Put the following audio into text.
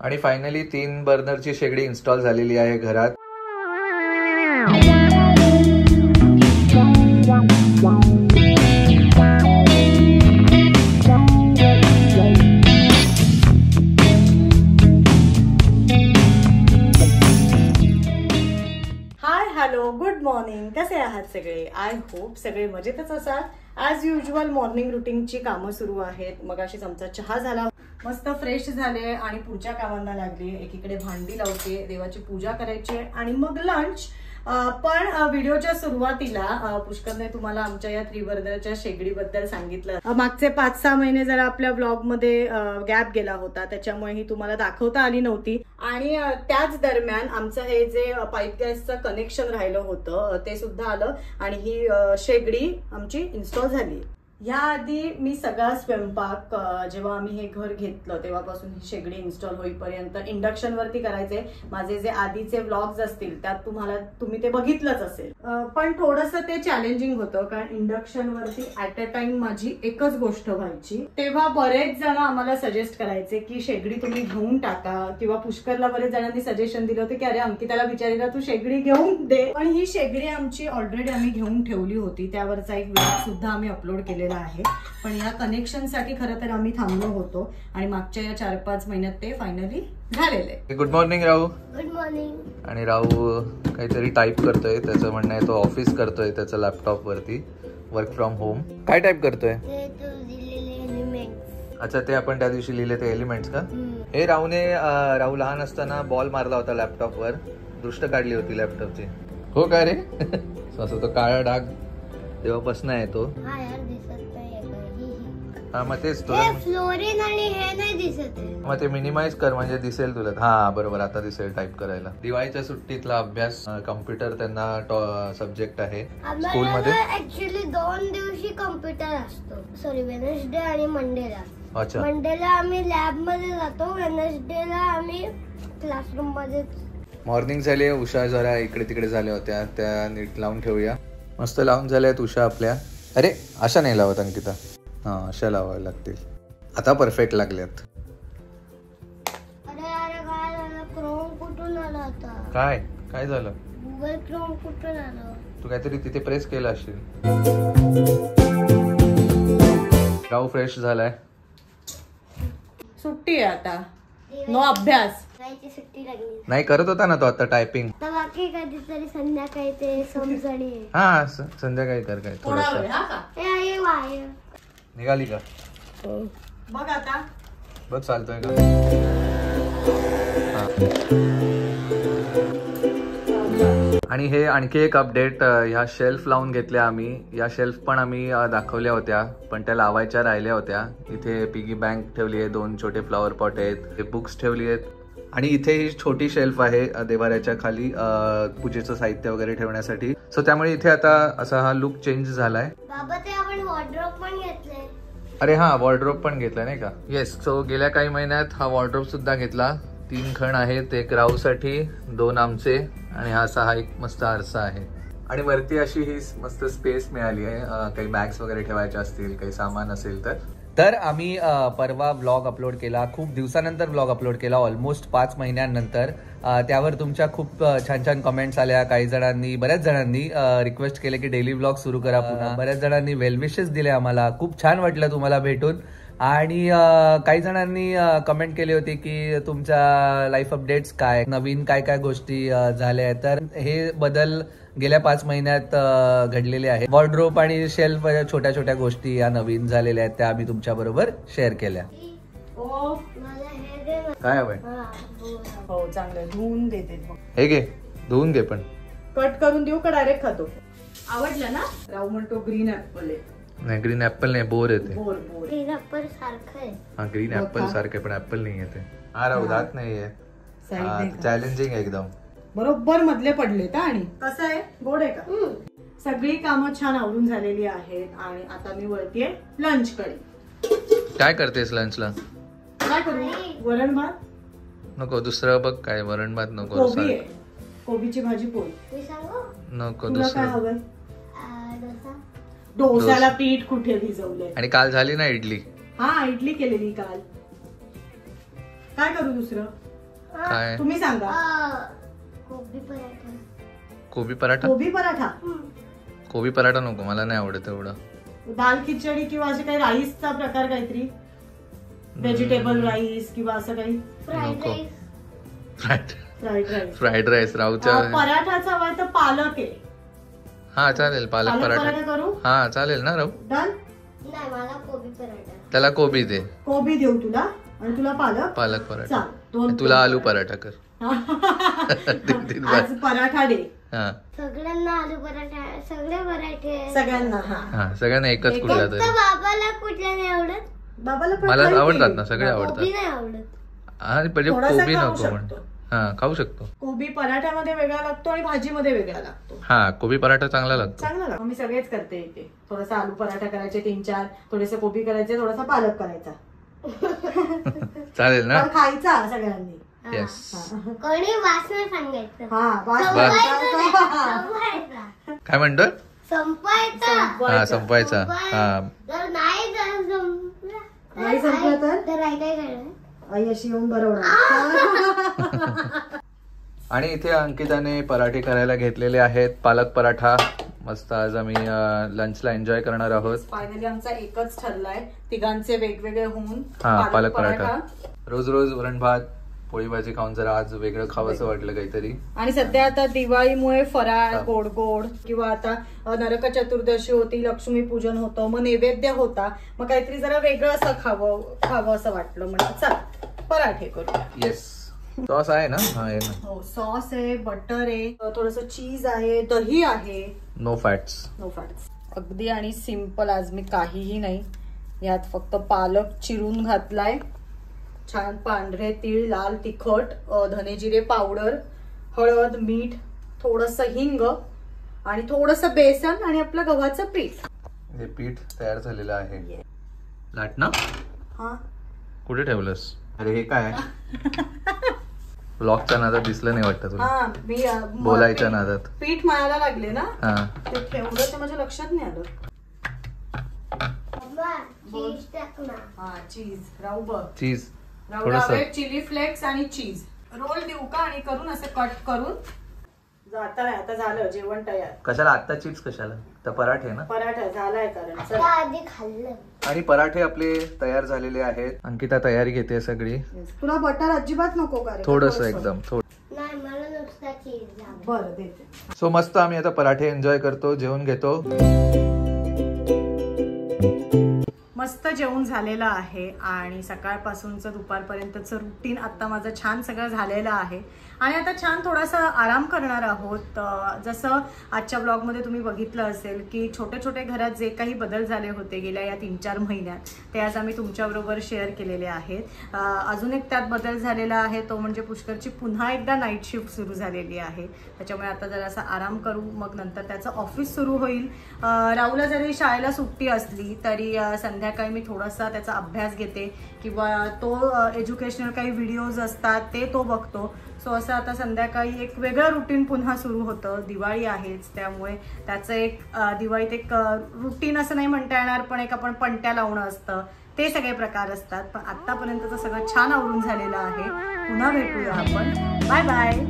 आणि फायनली 3 बर्नरची शेगडी इन्स्टॉल झालेली आहे घरात. Hello, good morning. कसे आहात सगळे? आय होप सगळे मजेतच असाल. ॲज युजल मॉर्निंग रुटीनची कामं सुरू आहेत. मगाशीच आमचा चहा झाला, मस्त फ्रेश झाले आणि पुढच्या कामांना लागली. एकीकडे भांडी लावते, देवाची पूजा करायची आणि मग लंच. पण व्हिडिओच्या सुरुवातीला पुष्करने तुम्हाला आमच्या या त्रिवर्धनच्या शेगडीबद्दल सांगितलं. मागचे 5-6 महिने जरा आपल्या ब्लॉग मध्ये गॅप गेला होता, त्याच्यामुळे ही तुम्हाला दाखवता आली नव्हती. आणि त्याच दरम्यान आमचं हे जे पाईप गॅसचं कनेक्शन राहिलं होतं ते सुद्धा आलं आणि ही शेगडी आमची इन्स्टॉल झाली. याआधी मी सगळा स्वयंपाक जेव्हा आम्ही हे घर घेतलं तेव्हापासून ही शेगडी इन्स्टॉल होईपर्यंत इंडक्शन वरती करायचे. माझे जे आधीचे व्लॉग्स असतील त्यात तुम्ही ते बघितलंच असेल. पण थोडंसं ते चॅलेंजिंग होतं, कारण इंडक्शन वरती ऍट अ टाइम माझी एकच गोष्ट व्हायची. तेव्हा बरेच जण आम्हाला सजेस्ट करायचे की शेगडी तुम्ही घेऊन टाका, किंवा पुष्करला बरेच जणांनी सजेशन दिलं होतं की अरे अंकिताला विचारायला तू शेगडी घेऊन दे. पण ही शेगडी आमची ऑलरेडी आम्ही घेऊन ठेवली होती, त्यावरचा एक व्लॉग सुद्धा आम्ही अपलोड केलेला आहे. पण या कनेक्शन साठी खरं तर आम्ही थांबलो होतो आणि मागच्या या 4-5 महिन्यात ते फायनली झालेले. गुड मॉर्निंग राहू. Good morning. आणि राहू काहीतरी टाईप करतोय, त्याचं म्हणणं आहे तो ऑफिस करतोय त्याचं लॅपटॉप वरती, वर्क फ्रॉम होम. काय टाईप करतोय? अच्छा, ते आपण त्या दिवशी लिहिले ते एलिमेंट्स का? हे राहू लहान असताना बॉल मारला होता लॅपटॉपवर, दृष्ट काढली होती लॅपटॉपची. हो काय रे? असं तो काळा डाग तेव्हापासून आहे तो. हा मग तेच तो फ्लोरीन आणि हे नाही दिसत. मग ते मिनिमाइज कर म्हणजे दिसेल तुला. हा बरोबर, आता दिसेल टाईप करायला. दिवाळीच्या सुट्टीतला अभ्यास, कम्प्युटर त्यांना सब्जेक्ट आहे स्कूल मध्ये. ऍक्च्युली 2 दिवशी कम्प्युटर असतो. सॉरी, वेडनेसडे आणि मंडेला. अच्छा, मंडेला आम्ही लॅब मध्ये जातो, वेडनेसडेला आम्ही क्लासरूम मध्ये. मॉर्निंग झाली. उषा जरा इकडे तिकडे झाल्या होत्या, त्या नीट लावून ठेवूया. मस्त लावून झाल्यात उषा आपल्या. अरे अशा नाही लावत अंकिता, हा अशा लावाव्या लागतील. आता परफेक्ट लागल्यात. अरे अरे काय झालं? क्रोम कुठून आला होता? काय काय झालं? गुगल क्रोम कुठून आलं? तू काहीतरी तिथे प्रेस केला असेल. राहू फ्रेश झालाय. सुट्टी आहे आता, नो अभ्यास. सुट्टी लागली नाही करत होता ना तो आता टायपिंग. तर बाकी कधीतरी संध्याकाळी ते समजणी. हा संध्याकाळी कर काय थोडंसं. निघाली का? बघ आता, बघ चालतोय का? आणि हे आणखी एक अपडेट, ह्या शेल्फ लावून घेतल्या आम्ही. या शेल्फ पण आम्ही दाखवल्या होत्या, पण त्या लावायच्या राहिल्या होत्या. इथे पिगी बँक ठेवली आहे, 2 छोटे फ्लॉवर पॉट आहेत, हे बुक्स ठेवली आहेत. आणि इथे ही छोटी शेल्फ आहे देवाऱ्याच्या खाली पूजेचं साहित्य वगैरे ठेवण्यासाठी. सो त्यामुळे इथे आता असा हा लुक चेंज झालाय. बाबा ते आपण वॉर्डरोब पण घेतले. अरे हा, वॉर्डरोब पण घेतला नाही का? येस. सो गेल्या काही महिन्यात हा वॉर्डरोब सुद्धा घेतला. 3 खण आहेत, एक राहूसाठी, 2 आमचे, आणि हा एक मस्त आरसा आहे. आणि वरती अशी ही मस्त स्पेस मिळाली आहे, काही बॅग्स वगैरे ठेवायच्या असतील, काही सामान असेल तर आम्ही परवा व्लॉग अपलोड केला, खूप दिवसानंतर व्लॉग अपलोड केला, ऑलमोस्ट 5 महिन्यांनंतर. त्यावर तुमच्या खूप छान छान कमेंट्स आल्या. बऱ्याच जणांनी रिक्वेस्ट केले की डेली व्लॉग सुरू करा पुन्हा. बऱ्याच जणांनी वेल विशेस दिले आम्हाला, खूप छान वाटलं तुम्हाला भेटून. आणि काही जणांनी कमेंट केली होती की तुमच्या लाईफ अपडेट्स काय, नवीन काय काय गोष्टी झाल्या आहेत. तर हे बदल गेल्या 5 महिन्यात घडलेले आहेत. वॉर्डरोब आणि शेल्फ, छोट्या छोट्या गोष्टी या नवीन झालेल्या आहेत, त्या आम्ही तुमच्या बरोबर शेअर केल्या. काय हवंय? हो चांगलं, धुवून देते. हे घे, धुवून घे. पण कट करून देऊ का डायरेक्ट खातो? आवडलं ना? राहू म्हणतो ग्रीन ऍपल आहे. नाही, ग्रीन ऍपल नाही, बोर येते. ग्रीन ऍपल सारखं आहे. हा, ग्रीन ऍपल सारखं, पण ऍपल नाही येते. हा राहू, दात नाहीये. चॅलेंजिंग एकदम. बरोबर मधले पडले. आणि कसं आहे, गोड आहे का? सगळी कामं छान आवरून झालेली आहेत आणि आता मी वळतीये लंच कडे. काय करतेस लंचला? काय करू? वरण भात नको, दुसरं बघ काय. वरण भात नको, कोबी आहे, कोबीची भाजी पोळी नको. तुला काय हवंय? डोसाला पीठ कुठे भिजवलंय? आणि काल झाली ना इडली? हा, इडली केलेली काल. काय करू दुसरं? काय तुम्ही सांगा. कोबी पराठा. कोबी पराठा. कोबी पराठा. कोबी पराठा नको, मला नाही आवडत एवढं. दाल खिचडी किंवा असे काही राईसचा प्रकार काहीतरी, व्हेजिटेबल राईस किंवा असं काही. फ्राईड नको. Rice. Fried rice. Fried rice राहूच्या. पराठाचा हवाय तर पालक आहे. हा चालेल, पालक पालक पराठा. पराठा करू. हा चालेल ना राहू. डन. नाही मला कोबी पराठा. त्याला कोबी दे. कोबी देऊ तुला आणि तुला पालक. पालक पराठा. चाल, दोन. तुला आलू पराठा कर. तीन बार. आज पराठा डे. हा सगळ्यांना आलू पराठा, सगळे पराठे. सगळ्यांना. हा सगळ्यांना एकच कुठला फक्त तरी. बाबाला कुठला नाही आवडत. बाबाला पण मला खायची. आवडतात ना, सगळे कोबी आवडतात. नाही आवडत. आणि म्हणजे थोडासा कोबी खाऊ नको म्हण. शकतो. हा खाऊ शकतो. कोबी पराठ्यामध्ये वेगळा लागतो आणि भाजीमध्ये वेगळा लागतो. हा कोबी पराठा चांगला लागतो. चांगला लागतो. मी सगळेच करते इथे. थोडासा आलू पराठा करायचे 3-4, थोडेसे कोबी करायचे, थोडासा पालक करायचा. चालेल ना. पण खायचा सगळ्यांनी. येस. कोणी वास नाही सांगायचं. हा वास संपवायचा. काय म्हणतो. संपवायचा. हा संपवायचा. हा जर नाही जर संपला नाही संपला तर आई काय करणार. आई अशी येऊन बरोबर. आणि इथे अंकिताने पराठे करायला घेतलेले आहेत. पालक पराठा मस्त. आज आम्ही लंचला एन्जॉय करणार आहोत. फायनली आमचा एकच ठरलाय, तिघांचे वेगवेगळे होऊन. हा पालक पराठा. रोज रोज वरण भात पोळी भाजी खाऊन जरा आज वेगळं खावं असं वाटलं काहीतरी. आणि सध्या आता दिवाळीमुळे फराळ, गोड गोड किंवा आता नरक चतुर्दशी होती, लक्ष्मीपूजन होतं, मग नैवेद्य होता, मग काहीतरी जरा वेगळं असं खावं असं वाटलं. म्हणजे चल पराठे करूया. येस. सॉस आहे ना. हा आहे ना. हो सॉस आहे, बटर आहे, थोडस चीज आहे, दही आहे. No fats. No fats. अगदी आणि सिंपल. आज मी काहीही नाही, यात फक्त पालक चिरून घातलाय, छान पांढरे तीळ, लाल तिखट, धने जिरे पावडर, हळद, मीठ, थोडस हिंग आणि थोडस बेसन आणि आपलं गव्हाचं पीठ. हे पीठ तयार झालेलं आहे. लाटणं. हा कुठे ठेवलंस. अरे हे काय आहे. ब्लॉगच्या नादात दिसलं नाही वाटतं तुला. हा मी बोलायच्या नादात पीठ मळायला लागले ना, हा ते ठेवलं ते माझ्या लक्षात नाही आलं. चीज टाक ना. हा चीज. राहू बघ. चीज राहू थोडंसं. लावे, चिली फ्लेक्स आणि चीज. रोल देऊ का आणि करून असं कट करून. आता नाही, आता झालं जेवण तयार. कशाला आत्ता चिप्स कशाला. तर पराठे ना. पराठा झालाय कारण. चल. त्या आधी खाल्लं. आणि पराठे आपले तयार झालेले आहेत. अंकिता तयारी घेते सगळी. तुला बटर अजिबात नको का रे? थोडस एकदम थोडं. नाही मला नुसता चीज लागला. बरं देते. सो मस्त आम्ही आता पराठे एन्जॉय करतो, जेवण घेतो. मस्त जेवण झालेलं आहे आणि सकाळपासूनचं दुपारपर्यंतचं रुटीन आता माझं छान सगळं झालेलं आहे आणि आता छान थोडासा आराम करणार आहोत. जसं आजच्या ब्लॉगमध्ये तुम्ही बघितलं असेल की छोटे छोटे घरात जे काही बदल झाले होते गेल्या या 3-4 महिन्यात ते आज आम्ही तुमच्याबरोबर शेअर केलेले आहेत. अजून एक त्यात बदल झालेला आहे तो म्हणजे पुष्करची पुन्हा एकदा नाईट शिफ्ट सुरू झालेली आहे. त्याच्यामुळे आता जरासा आराम करू, मग नंतर त्याचं ऑफिस सुरू होईल. राहुलला जरी शाळेला सुट्टी असली तरी संध्याकाळी मी थोडासा त्याचा अभ्यास घेते किंवा तो एज्युकेशनल काही व्हिडिओज असतात ते तो बघतो. सो असं आता संध्याकाळी एक वेगळं रुटीन पुन्हा सुरू होतं. दिवाळी आहेच त्यामुळे त्याचं एक दिवाळीत एक रुटीन असं नाही म्हणता येणार, पण एक आपण पणत्या लावणं असतं ते सगळे प्रकार असतात. पण आत्तापर्यंतचं सगळं छान आवरून झालेलं आहे. पुन्हा भेटूया आपण. Bye bye.